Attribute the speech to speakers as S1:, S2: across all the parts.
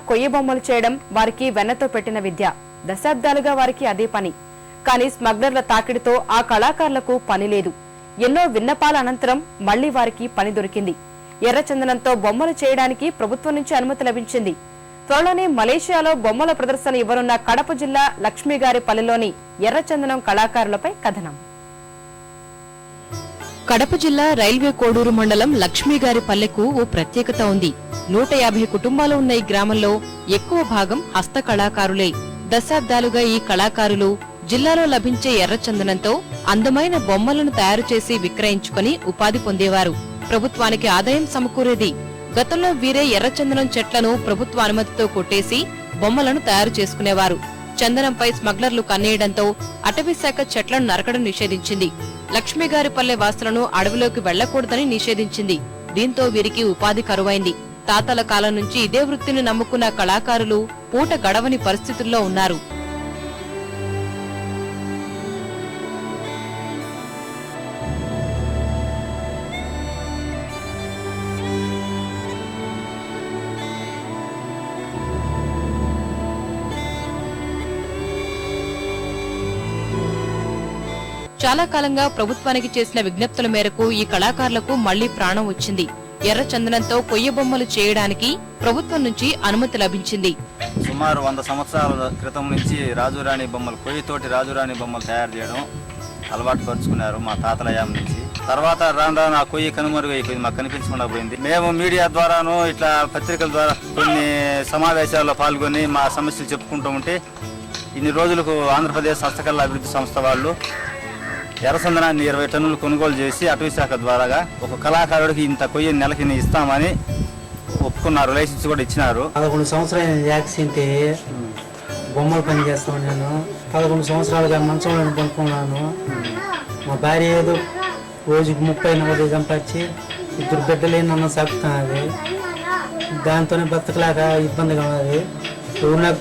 S1: కొయ్య బొమ్మలు చేయడం వారికి వెన్నతో పెట్టిన విద్య. దశాబ్దాలుగా వారికి అదే పని. కానీ స్మగ్లర్ల తాకిడితో ఆ కళాకారులకు పని లేదు. ఎన్నో విన్నపాల అనంతరం మళ్లీ వారికి పని దొరికింది. ఎర్రచందనంతో బొమ్మలు చేయడానికి ప్రభుత్వం నుంచి అనుమతి లభించింది. త్వరలోనే మలేషియాలో బొమ్మల ప్రదర్శన ఇవ్వనున్న కడప జిల్లా లక్ష్మీగారిపల్లెలోని ఎర్రచందనం కళాకారులపై కథనం. కడప జిల్లా రైల్వే కోడూరు మండలం లక్ష్మీగారిపల్లెకు ఓ ప్రత్యేకత ఉంది. 150 కుటుంబాలు ఉన్న ఈ గ్రామంలో ఎక్కువ భాగం హస్త కళాకారులే. దశాబ్దాలుగా ఈ కళాకారులు జిల్లాలో లభించే ఎర్రచందనంతో అందమైన బొమ్మలను తయారు చేసి విక్రయించుకుని ఉపాధి పొందేవారు. ప్రభుత్వానికి ఆదాయం సమకూరేది. గతంలో వీరే ఎర్రచందనం చెట్లను ప్రభుత్వ అనుమతితో కొట్టేసి బొమ్మలను తయారు చేసుకునేవారు. చందనంపై స్మగ్లర్లు కన్నేయడంతో అటవీశాఖ చెట్లను నరకడం నిషేధించింది. లక్ష్మీగారిపల్లె వాసులను అడవిలోకి వెళ్లకూడదని నిషేధించింది. దీంతో వీరికి ఉపాధి కరువైంది. తాతల కాలం నుంచి ఇదే వృత్తిని నమ్ముకున్న కళాకారులు పూట గడవని పరిస్థితుల్లో ఉన్నారు. చాలా కాలంగా ప్రభుత్వానికి చేసిన విజ్ఞప్తుల మేరకు ఈ కళాకారులకు మళ్లీ ప్రాణం వచ్చింది. ఎర్రచందనంతో కొయ్య బొమ్మలు చేయడానికి ప్రభుత్వం నుంచి అనుమతి లభించింది.
S2: సుమారు 100 సంవత్సరాల క్రితం నుంచి రాజురాణి బొమ్మలు, కొయ్యతోటి రాజురాణి బొమ్మలు తయారు చేయడం అలవాటు పరుచుకున్నారు మా తాతలయాం నుంచి. తర్వాత రాను రాను ఆ కొయ్యి కనుమరుగైపోయింది, మాకు కనిపించకుండా పోయింది. మేము మీడియా ద్వారాను ఇట్లా పత్రికల ద్వారా కొన్ని సమావేశాల్లో పాల్గొని మా సమస్యలు చెప్పుకుంటూ ఉంటే ఇన్ని రోజులకు ఆంధ్రప్రదేశ్ హస్తకళ అభివృద్ధి సంస్థ వాళ్ళు ఎర్రచందనాన్ని 20 టన్నులు కొనుగోలు చేసి అటవీశాఖ ద్వారా ఒక కళాకారుడికి ఇంత కొయ్య నెలకి ఇస్తామని ఒప్పుకున్నారు. లైసెన్స్ కూడా ఇచ్చినారు.
S3: 11 సంవత్సరాలు యాక్సిడెంట్ బొమ్మలు పని చేస్తాను. నేను 11 సంవత్సరాలుగా మంచంలో పనుకున్నాను. మా భార్య ఏదో రోజుకి 30-40 సంపాదించి 2 బిడ్డలు నన్ను సాగుతున్నది. దాంతోనే బతకలేక ఇబ్బందిగా ఉన్నది.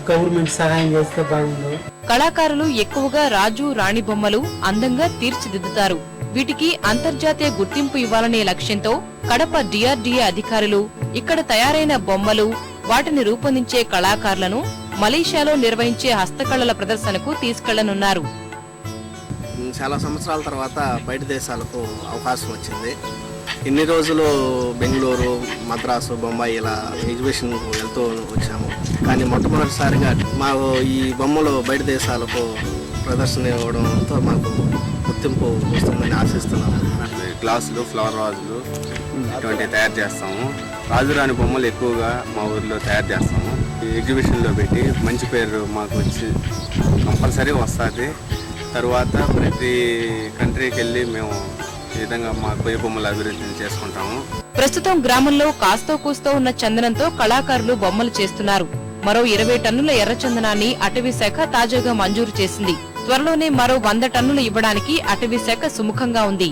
S3: గవర్నమెంట్ సహాయం చేస్తే బాగుంది.
S1: కళాకారులు ఎక్కువగా రాజు రాణి బొమ్మలు అందంగా తీర్చిదిద్దుతారు. వీటికి అంతర్జాతీయ గుర్తింపు ఇవ్వాలనే లక్ష్యంతో కడప డిఆర్డీఏ అధికారులు ఇక్కడ తయారైన బొమ్మలు, వాటిని రూపొందించే కళాకారులను మలేషియాలో నిర్వహించే హస్తకళల ప్రదర్శనకు తీసుకెళ్లనున్నారు.
S4: చాలా సంవత్సరాల తర్వాత బయట దేశాలకు అవకాశం వచ్చింది. ఇన్ని రోజులు బెంగళూరు, మద్రాసు, బొంబాయి ఇలా ఎగ్జిబిషన్ వెళ్తూ వచ్చాము. కానీ మొట్టమొదటిసారిగా మాకు ఈ బొమ్మలు బయట దేశాలకు ప్రదర్శన ఇవ్వడంతో మాకు గుర్తింపు వస్తుందని ఆశిస్తున్నాము.
S5: గ్లాసులు, ఫ్లవర్ వాజులు ఇటువంటి తయారు చేస్తాము. రాజురాణి బొమ్మలు ఎక్కువగా మా ఊరిలో తయారు చేస్తాము. ఈ ఎగ్జిబిషన్లో పెట్టి మంచి పేరు మాకు వచ్చి కంపల్సరీ వస్తుంది. తర్వాత ప్రతి కంట్రీకి వెళ్ళి మేము ఈ విధంగా మా కొయ్య బొమ్మల అభివృద్ధిని చేసుకుంటాము.
S1: ప్రస్తుతం గ్రామంలో కాస్తో కూస్తో ఉన్న చందనంతో కళాకారులు బొమ్మలు చేస్తున్నారు. మరో 20 టన్నుల ఎర్రచందనాన్ని అటవీశాఖ తాజాగా మంజూరు చేసింది. త్వరలోనే మరో 100 టన్నులు ఇవ్వడానికి అటవీశాఖ సుముఖంగా ఉంది.